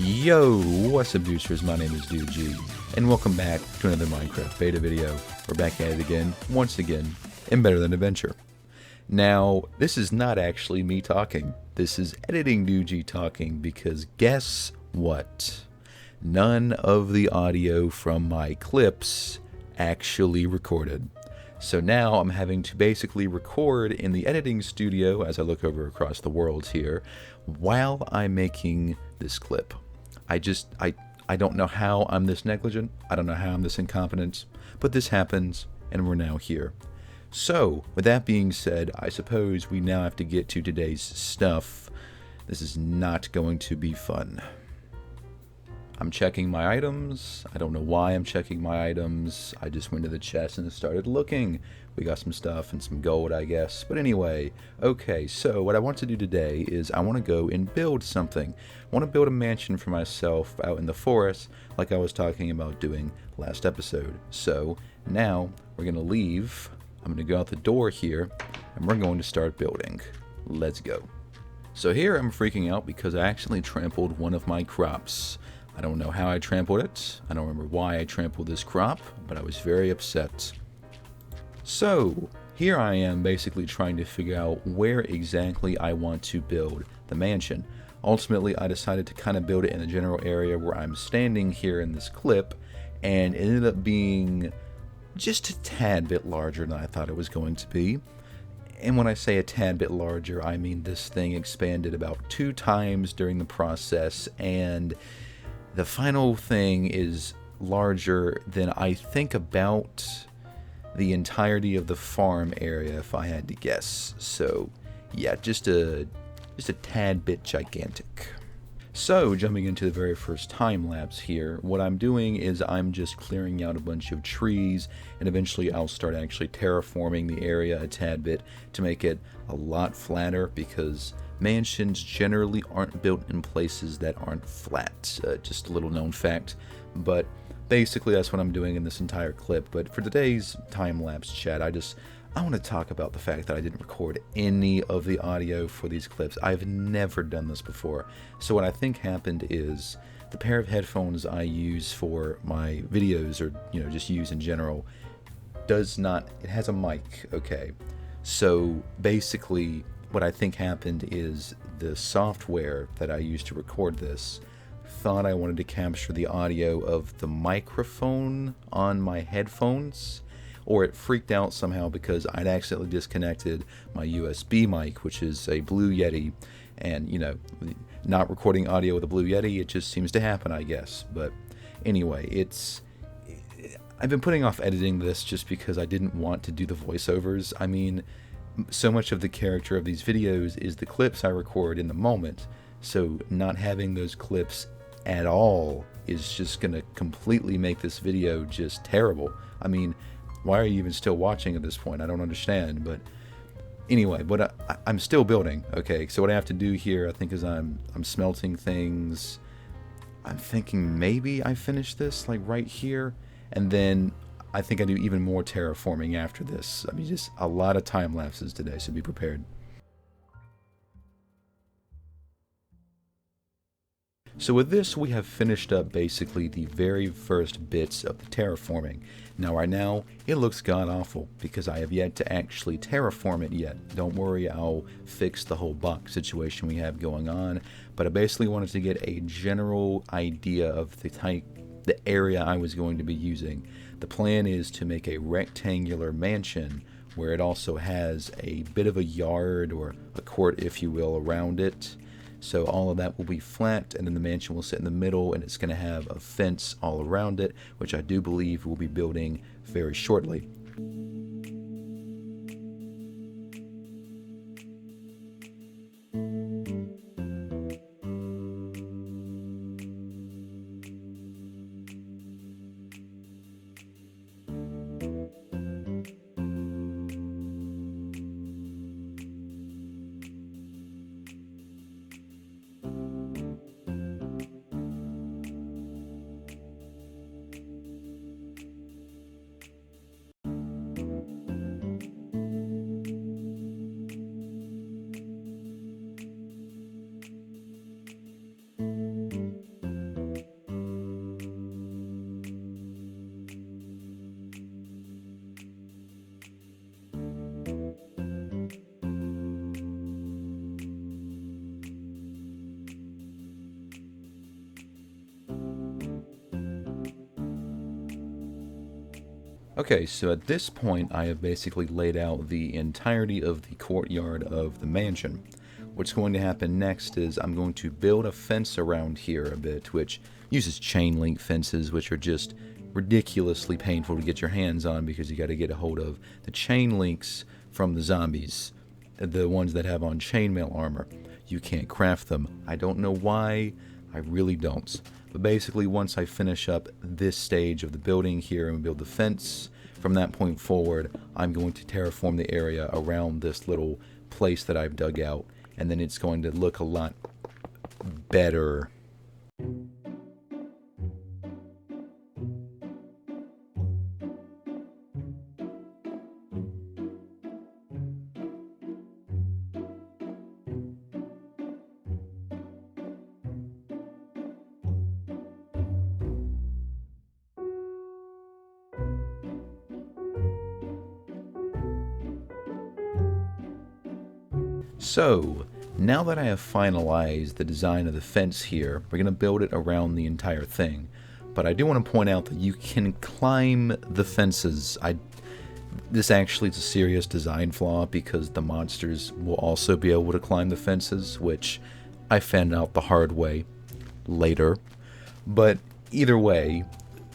Yo, what's up boosters, my name is DG, and welcome back to another Minecraft Beta video. We're back at it again, once again, in Better Than Adventure. Now, this is not actually me talking, this is Editing DG talking, because guess what? None of the audio from my clips actually recorded. So now I'm having to basically record in the editing studio as I look over across the world here while I'm making this clip. I don't know how I'm this negligent, I don't know how I'm this incompetent, but this happens and we're now here. So, with that being said, I suppose we now have to get to today's stuff. This is not going to be fun. I'm checking my items. I don't know why I'm checking my items. I just went to the chest and started looking. We got some stuff and some gold, I guess. But anyway, okay, so what I want to do today is I want to go and build something. I want to build a mansion for myself out in the forest like I was talking about doing last episode. So now we're going to leave. I'm going to go out the door here and we're going to start building. Let's go. So here I'm freaking out because I accidentally trampled one of my crops. I don't know how I trampled it. I don't remember why I trampled this crop, but I was very upset. So, here I am basically trying to figure out where exactly I want to build the mansion. Ultimately, I decided to kind of build it in the general area where I'm standing here in this clip, and it ended up being just a tad bit larger than I thought it was going to be. And when I say a tad bit larger, I mean this thing expanded about 2 times during the process, and the final thing is larger than I think about the entirety of the farm area, if I had to guess. So, yeah, just a tad bit gigantic. So, jumping into the very first time lapse here, what I'm doing is I'm just clearing out a bunch of trees, and eventually I'll start actually terraforming the area a tad bit to make it a lot flatter, because mansions generally aren't built in places that aren't flat. Just a little known fact, but basically that's what I'm doing in this entire clip. But for today's time-lapse chat, I want to talk about the fact that I didn't record any of the audio for these clips. I've never done this before. So what I think happened is the pair of headphones I use for my videos, or just use in general, it has a mic, okay? So basically what I think happened is the software that I used to record this thought I wanted to capture the audio of the microphone on my headphones, or it freaked out somehow because I'd accidentally disconnected my USB mic, which is a Blue Yeti, and not recording audio with a Blue Yeti, it just seems to happen, I guess. But anyway, I've been putting off editing this just because I didn't want to do the voiceovers. I mean, so much of the character of these videos is the clips I record in the moment, so not having those clips at all is just gonna completely make this video just terrible. I mean, why are you even still watching at this point? I don't understand. But anyway, but I'm still building. Okay, so what I have to do here, I think, is I'm smelting things. I'm thinking maybe I finish this like right here, and then I think I do even more terraforming after this. I mean, just a lot of time lapses today, so be prepared. So with this, we have finished up basically the very first bits of the terraforming. Now right now, it looks god-awful because I have yet to actually terraform it yet. Don't worry, I'll fix the whole box situation we have going on, but I basically wanted to get a general idea of the area I was going to be using. The plan is to make a rectangular mansion where it also has a bit of a yard, or a court if you will, around it. So all of that will be flat, and then the mansion will sit in the middle, and it's going to have a fence all around it, which I do believe we'll be building very shortly. Okay, so at this point I have basically laid out the entirety of the courtyard of the mansion. What's going to happen next is I'm going to build a fence around here a bit, which uses chain link fences, which are just ridiculously painful to get your hands on because you got to get a hold of the chain links from the zombies, the ones that have on chainmail armor. You can't craft them. I don't know why, I really don't. But basically, once I finish up this stage of the building here and build the fence, from that point forward, I'm going to terraform the area around this little place that I've dug out, and then it's going to look a lot better. So, now that I have finalized the design of the fence here, we're going to build it around the entire thing. But I do want to point out that you can climb the fences. This actually is a serious design flaw because the monsters will also be able to climb the fences, which I found out the hard way later. But either way,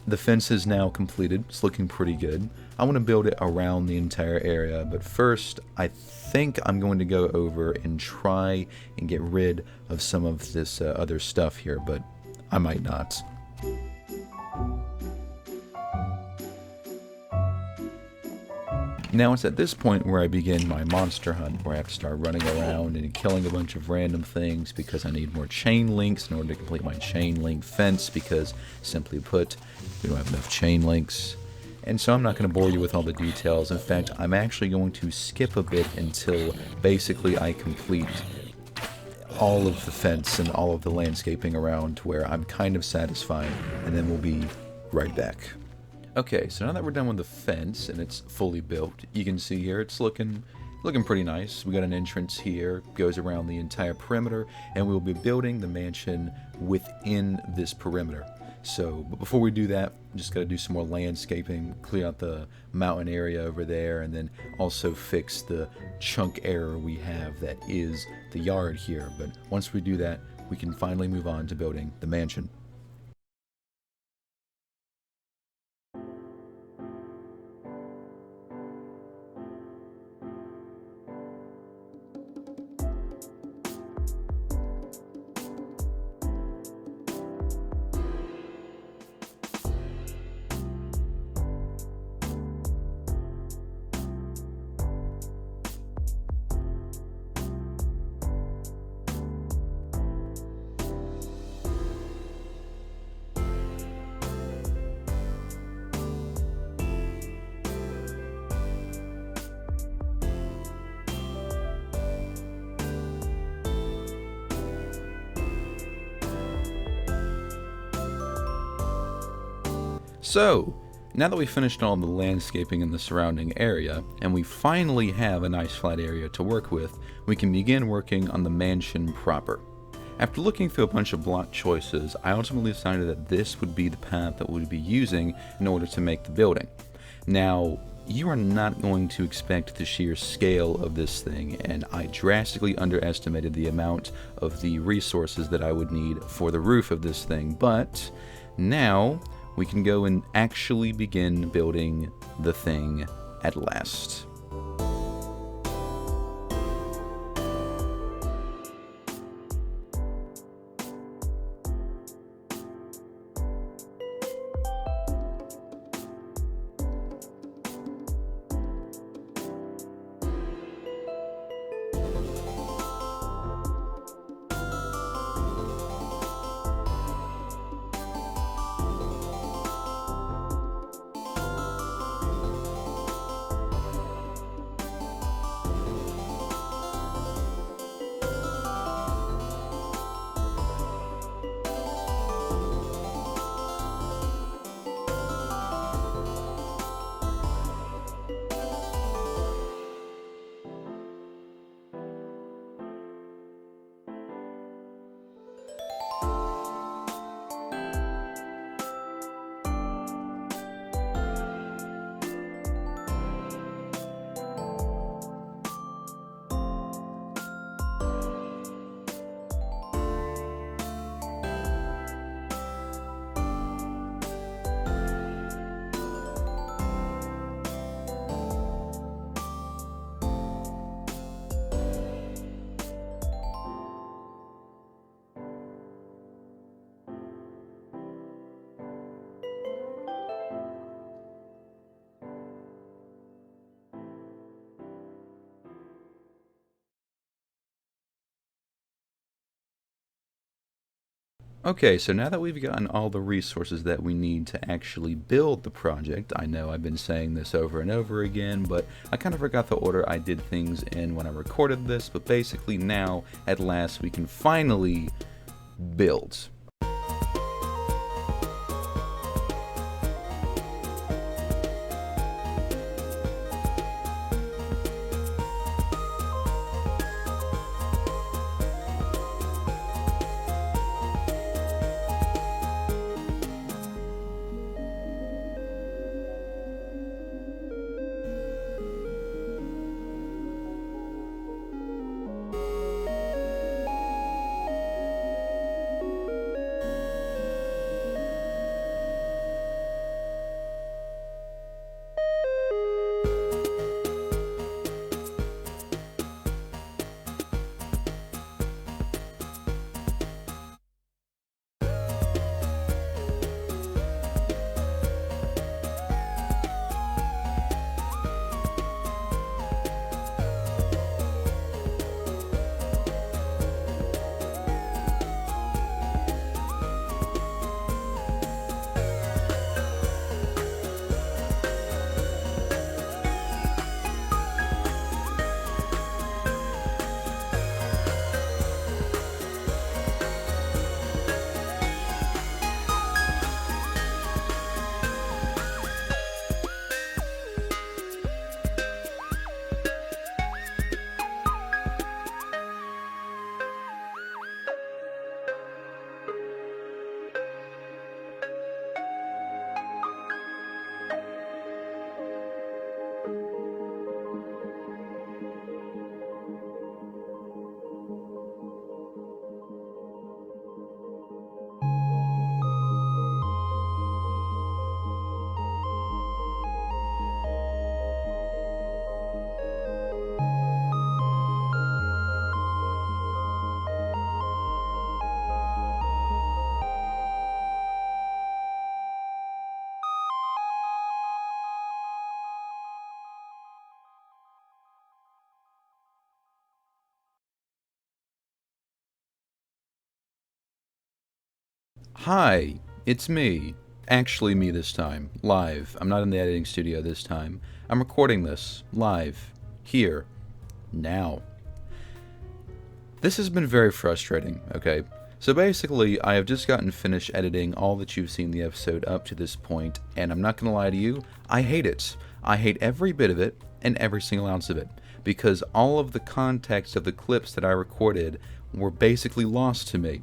the fence is now completed. It's looking pretty good. I want to build it around the entire area, but first I think I'm going to go over and try and get rid of some of this other stuff here, but I might not. Now it's at this point where I begin my monster hunt, where I have to start running around and killing a bunch of random things because I need more chain links in order to complete my chain link fence, because simply put, we don't have enough chain links. And so I'm not going to bore you with all the details. In fact, I'm actually going to skip a bit until basically I complete all of the fence and all of the landscaping around to where I'm kind of satisfied, and then we'll be right back. Okay, so now that we're done with the fence and it's fully built, you can see here it's looking pretty nice. We got an entrance here, goes around the entire perimeter, and we'll be building the mansion within this perimeter. So, but before we do that, just got to do some more landscaping, clear out the mountain area over there, and then also fix the chunk error we have that is the yard here. But once we do that, we can finally move on to building the mansion. So, now that we've finished all the landscaping in the surrounding area, and we finally have a nice flat area to work with, we can begin working on the mansion proper. After looking through a bunch of block choices, I ultimately decided that this would be the path that we would be using in order to make the building. Now, you are not going to expect the sheer scale of this thing, and I drastically underestimated the amount of the resources that I would need for the roof of this thing, but now we can go and actually begin building the thing at last. Okay, so now that we've gotten all the resources that we need to actually build the project, I know I've been saying this over and over again, but I kind of forgot the order I did things in when I recorded this, but basically now, at last, we can finally build. Hi, it's me. Actually, me this time. Live. I'm not in the editing studio this time. I'm recording this. Live. Here. Now. This has been very frustrating, okay? So basically, I have just gotten finished editing all that you've seen the episode up to this point, and I'm not gonna lie to you, I hate it. I hate every bit of it, and every single ounce of it, because all of the context of the clips that I recorded were basically lost to me.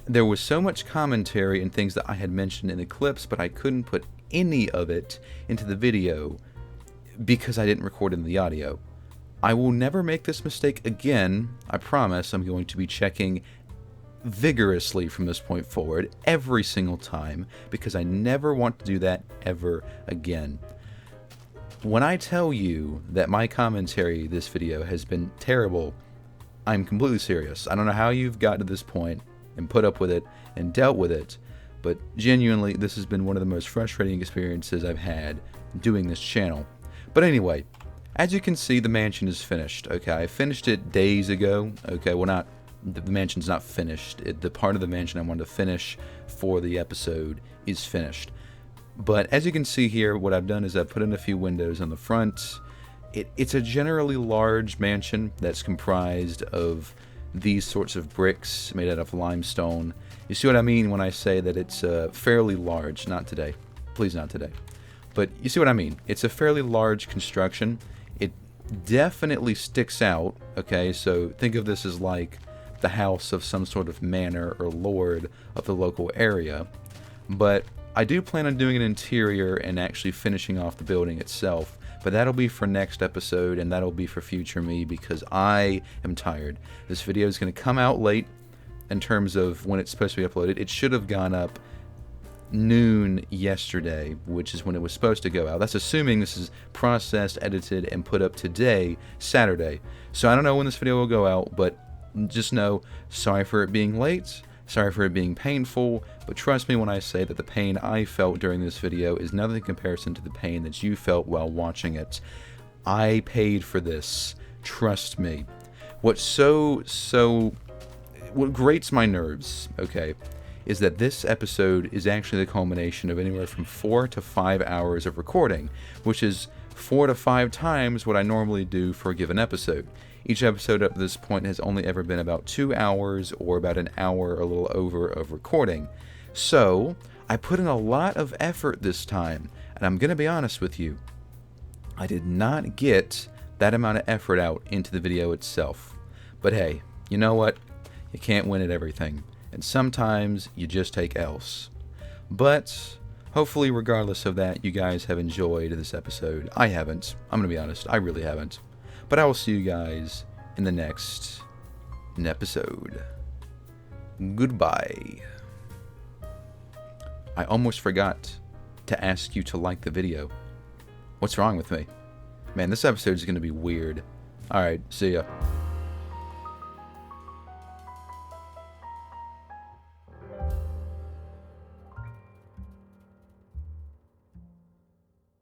There was so much commentary and things that I had mentioned in the clips, but I couldn't put any of it into the video because I didn't record in the audio. I will never make this mistake again. I promise. I'm going to be checking vigorously from this point forward every single time because I never want to do that ever again. When I tell you that my commentary this video has been terrible, I'm completely serious. I don't know how you've got to this point and put up with it and dealt with it, but genuinely this has been one of the most frustrating experiences I've had doing this channel. But anyway, as you can see, the mansion is finished. Okay, I finished it days ago. Okay, well, not the mansion's not finished. The part of the mansion I wanted to finish for the episode is finished. But as you can see here, what I've done is I've put in a few windows on the front. It's a generally large mansion that's comprised of these sorts of bricks made out of limestone. You see what I mean when I say that it's fairly large? Not today. Please, not today. But you see what I mean. It's a fairly large construction. It definitely sticks out, okay? So think of this as like the house of some sort of manor or lord of the local area. But I do plan on doing an interior and actually finishing off the building itself. But that'll be for next episode, and that'll be for future me because I am tired. This video is going to come out late in terms of when it's supposed to be uploaded. It should have gone up noon yesterday, which is when it was supposed to go out. That's assuming this is processed, edited, and put up today, Saturday. So I don't know when this video will go out, but just know, sorry for it being late, sorry for it being painful, but trust me when I say that the pain I felt during this video is nothing in comparison to the pain that you felt while watching it. I paid for this. Trust me. What's so what grates my nerves, okay, is that this episode is actually the culmination of anywhere from 4 to 5 hours of recording, which is 4 to 5 times what I normally do for a given episode. Each episode up to this point has only ever been about 2 hours or about an hour or a little over of recording. So, I put in a lot of effort this time, and I'm going to be honest with you, I did not get that amount of effort out into the video itself. But hey, you know what? You can't win at everything, and sometimes you just take L's. But hopefully, regardless of that, you guys have enjoyed this episode. I haven't. I'm going to be honest, I really haven't. But I will see you guys in the next episode. Goodbye. I almost forgot to ask you to like the video. What's wrong with me? Man, this episode is going to be weird. Alright, see ya.